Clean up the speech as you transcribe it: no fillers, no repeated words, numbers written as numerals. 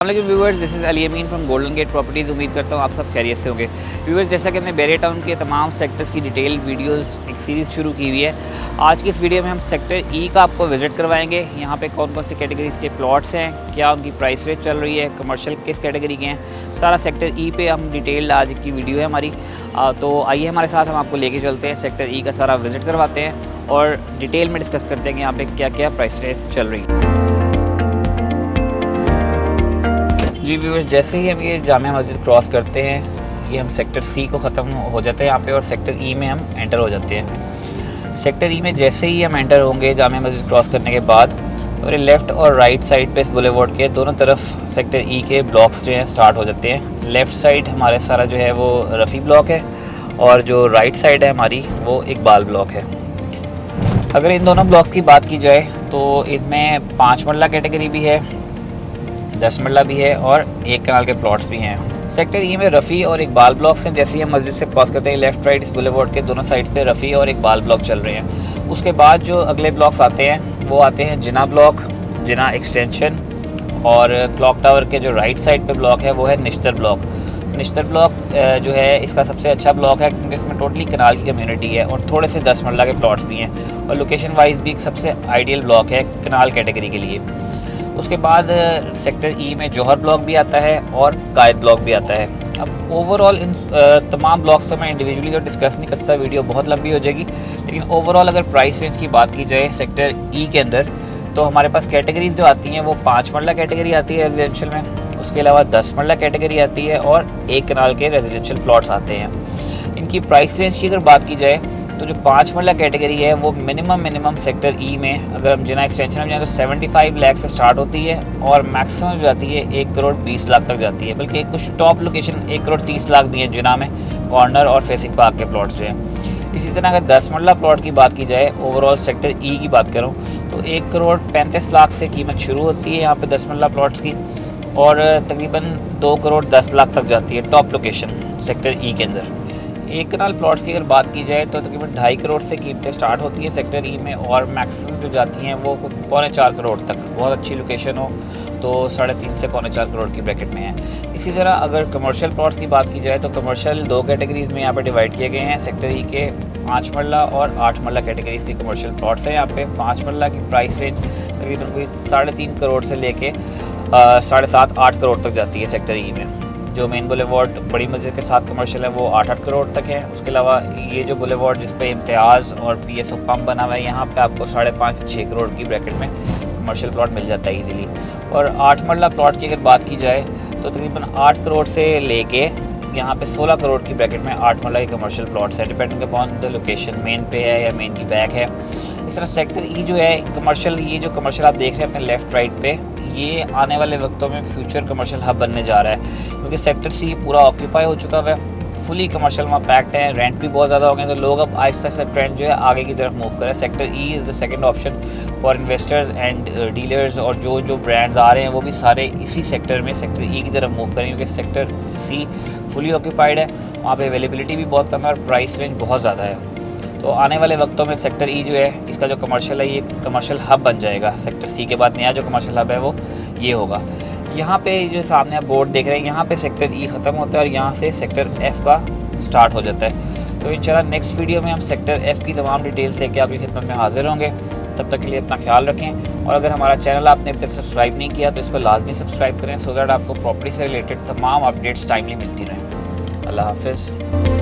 अस्सलाम viewers, this is Ali Amin from Golden Gate Properties. उम्मीद करता हूँ आप सब खैरियत से होंगे। व्यूवर्स, जैसा कि हमने बैरियर टाउन के तमाम सेक्टर्स की डिटेल वीडियोस एक सीरीज़ शुरू की हुई है, आज की इस वीडियो में हम सेक्टर ई का आपको विज़िट करवाएंगे। यहाँ पे कौन कौन सी कैटेगरीज़ के प्लॉट्स हैं, क्या उनकी प्राइस रेट चल रही है, कमर्शियल किस कैटेगरी के हैं, सारा सेक्टर ई पे हम डिटेल्ड आज की वीडियो है हमारी। तो आइए हमारे साथ, हम आपको लेके चलते हैं, सेक्टर ई का सारा विज़िट करवाते हैं और डिटेल में डिस्कस करते हैं कि यहाँ पर क्या क्या प्राइस रेट चल रही है। जी व्यूअर्स, जैसे ही हम ये जामिया मस्जिद क्रॉस करते हैं, ये हम सेक्टर सी को ख़त्म हो जाते हैं यहाँ पे और सेक्टर ई में हम एंटर हो जाते हैं। सेक्टर ई में जैसे ही हम एंटर होंगे जामिया मस्जिद क्रॉस करने के बाद, और लेफ़्ट और राइट साइड पे इस बुलेवार्ड के दोनों तरफ सेक्टर ई के ब्लॉक्स जो हैं स्टार्ट हो जाते हैं। लेफ़्ट साइड हमारे सारा जो है वो रफ़ी ब्लॉक है और जो राइट साइड है हमारी वो इकबाल ब्लॉक है। अगर इन दोनों ब्लॉक्स की बात की जाए तो इनमें 5 मरला कैटेगरी भी है, 10 मरला भी है और 1 कनाल के प्लॉट्स भी हैं। सेक्टर ई में रफ़ी और इकबाल ब्लॉक्स हैं। जैसे ही हम मस्जिद से क्रॉस करते हैं, लेफ़्ट राइट इस बुलेवार्ड के दोनों साइड्स पे रफ़ी और इकबाल ब्लॉक चल रहे हैं। उसके बाद जो अगले ब्लॉक्स आते हैं वो आते हैं जिना ब्लॉक, जिना एक्सटेंशन, और क्लॉक टावर के जो राइट साइड पे ब्लॉक है वो है निश्तर ब्लॉक। निश्तर ब्लॉक जो है इसका सबसे अच्छा ब्लॉक है क्योंकि इसमें टोटली कनाल की कम्युनिटी है और थोड़े से 10 मरला के प्लॉट्स भी हैं और लोकेशन वाइज भी एक सबसे आइडियल ब्लॉक है कनाल कैटेगरी के लिए। उसके बाद सेक्टर ई में जौहर ब्लॉक भी आता है और कायद ब्लॉक भी आता है। अब ओवरऑल इन तमाम ब्लॉक्स तो मैं इंडिविजुअली तो डिस्कस नहीं कर सकता, वीडियो बहुत लंबी हो जाएगी, लेकिन ओवरऑल अगर प्राइस रेंज की बात की जाए सेक्टर ई के अंदर, तो हमारे पास कैटेगरीज जो आती हैं वो 5 मरला कैटेगरी आती है रेजिडेंशियल में, उसके अलावा 10 मरला कैटेगरी आती है और 1 कनाल के रेजिडेंशियल प्लॉट्स आते हैं। इनकी प्राइस रेंज की अगर बात की जाए तो जो 5 मरला कैटेगरी है वो मिनिमम सेक्टर ई में, अगर हम जिना एक्सटेंशन में जाएँ तो 75 लाख से स्टार्ट होती है और मैक्सिमम जो जाती है 1 करोड़ 20 लाख तक जाती है। बल्कि कुछ टॉप लोकेशन 1 करोड़ 30 लाख भी हैं जिना में, कॉर्नर और फेसिंग पार्क के प्लॉट्स जो हैं। इसी तरह अगर 10 मरला प्लॉट की बात की जाए, ओवरऑल सेक्टर ई की बात करूँ तो 1 करोड़ 35 लाख से कीमत शुरू होती है यहाँ पे 10 मरला प्लॉट्स की और तकरीबन 2 करोड़ 10 लाख तक जाती है टॉप लोकेशन सेक्टर ई के अंदर। 1 कनाल प्लॉट्स की अगर बात की जाए तो तकरीबन 2.5 करोड़ से कीमतें स्टार्ट होती हैं सेक्टर ई में और मैक्सिमम जो जाती हैं वो 3.25 करोड़ तक, बहुत अच्छी लोकेशन हो तो 3.5 से 3.25 करोड़ की ब्रैकेट में है। इसी तरह अगर कमर्शियल प्लॉट्स की बात की जाए तो कमर्शियल 2 कैटेगरीज़ में यहाँ पे डिवाइड किए गए हैं। सेक्टर ई के 5 मरला और 8 मरला कैटेगरीज़ की कमर्शियल प्लॉट्स हैं। यहाँ पे 5 मरला की प्राइस रेंज तकरीबन कोई 3.5 करोड़ से लेके 7.5-8 करोड़ तक जाती है सेक्टर ई में। जो मेन बुलेवार्ड बड़ी मस्जिद के साथ कमर्शियल है वो 8-8 करोड़ तक है। उसके अलावा ये जो बुलेवार्ड जिस पे इम्तियाज़ और PSO पंप बना हुआ है, यहाँ पे आपको 5.5 से 6 करोड़ की ब्रैकेट में कमर्शियल प्लॉट मिल जाता है इजीली। और 8 मरला प्लॉट की अगर बात की जाए तो तकरीबन 8 करोड़ से लेके यहाँ पे 16 करोड़ की ब्रैकेट में 8 मरला के कमर्शियल प्लॉट्स है, depending upon the location, main पे है या मेन की बैक है। इस तरह सेक्टर ई जो है कमर्शियल, ये जो कमर्शियल आप देख रहे हैं अपने लेफ़्ट राइट पे, ये आने वाले वक्तों में फ्यूचर कमर्शियल हब बनने जा रहा है क्योंकि सेक्टर सी पूरा ऑक्यूपाई हो चुका है, फुली कमर्शियल वहाँ पैक्ड है, रेंट भी बहुत ज़्यादा हो गए, तो लोग अब आहिस्ता आहिस्ता ट्रेंड जो है आगे की तरफ मूव कर रहे हैं। Sector E is the second option for investors and dealers, और जो ब्रांड्स आ रहे हैं वो भी सारे इसी सेक्टर में सेक्टर ई की तरफ मूव करेंगे क्योंकि सेक्टर सी फुली ऑक्यूपाइड है, वहाँ पे अवेलेबिलिटी भी बहुत कम है और प्राइस रेंज बहुत ज़्यादा है। तो आने वाले वक्तों में सेक्टर ई जो है इसका जो कमर्शियल है ये कमर्शियल हब बन जाएगा। सेक्टर सी के बाद नया जो कमर्शियल हब है वो ये होगा। यहाँ पे जो सामने आप बोर्ड देख रहे हैं, यहाँ पे सेक्टर ई ख़त्म होता है और यहाँ से सेक्टर एफ़ का स्टार्ट हो जाता है। तो इंशाल्लाह नेक्स्ट वीडियो में हम सेक्टर एफ़ की तमाम डिटेल्स लेके आपकी खिदमत में हाजिर होंगे। तब तक के लिए अपना ख्याल रखें और अगर हमारा चैनल आपने अभी तक सब्सक्राइब नहीं किया तो इसको लाजमी सब्सक्राइब करें सो दैट आपको प्रॉपर्टी से रिलेटेड तमाम अपडेट्स टाइमली मिलती रहें। अल्लाह हाफ़िज़।